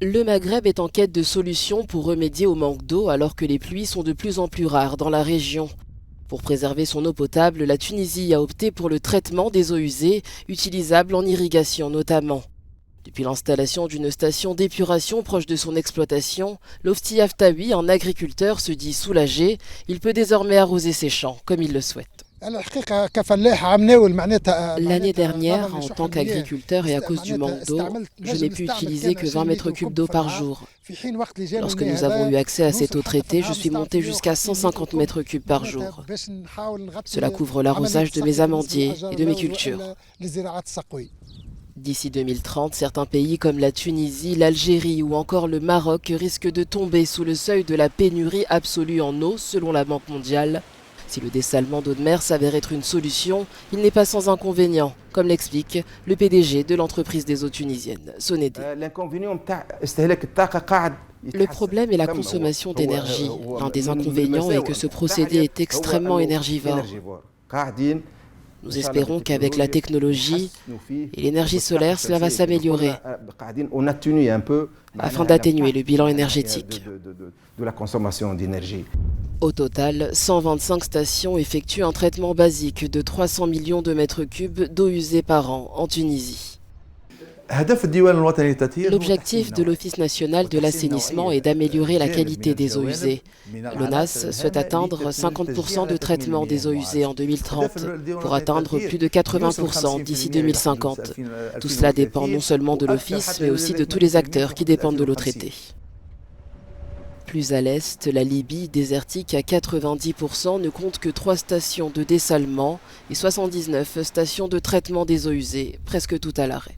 Le Maghreb est en quête de solutions pour remédier au manque d'eau alors que les pluies sont de plus en plus rares dans la région. Pour préserver son eau potable, la Tunisie a opté pour le traitement des eaux usées, utilisables en irrigation notamment. Depuis l'installation d'une station d'épuration proche de son exploitation, Lofti Aftawi, un agriculteur, se dit soulagé. Il peut désormais arroser ses champs comme il le souhaite. L'année dernière, en tant qu'agriculteur et à cause du manque d'eau, je n'ai pu utiliser que 20 mètres cubes d'eau par jour. Lorsque nous avons eu accès à cette eau traitée, je suis monté jusqu'à 150 mètres cubes par jour. Cela couvre l'arrosage de mes amandiers et de mes cultures. D'ici 2030, certains pays comme la Tunisie, l'Algérie ou encore le Maroc risquent de tomber sous le seuil de la pénurie absolue en eau, selon la Banque mondiale. Si le dessalement d'eau de mer s'avère être une solution, il n'est pas sans inconvénients, comme l'explique le PDG de l'entreprise des eaux tunisiennes, Sonedé. Le problème est la consommation d'énergie. L'un des inconvénients est que ce procédé est extrêmement énergivore. Nous espérons qu'avec la technologie et l'énergie solaire, cela va s'améliorer afin d'atténuer le bilan énergétique. Au total, 125 stations effectuent un traitement basique de 300 millions de mètres cubes d'eau usée par an en Tunisie. L'objectif de l'Office national de l'assainissement est d'améliorer la qualité des eaux usées. L'ONAS souhaite atteindre 50% de traitement des eaux usées en 2030 pour atteindre plus de 80% d'ici 2050. Tout cela dépend non seulement de l'Office, mais aussi de tous les acteurs qui dépendent de l'eau traitée. Plus à l'est, la Libye, désertique à 90%, ne compte que 3 stations de dessalement et 79 stations de traitement des eaux usées, presque toutes à l'arrêt.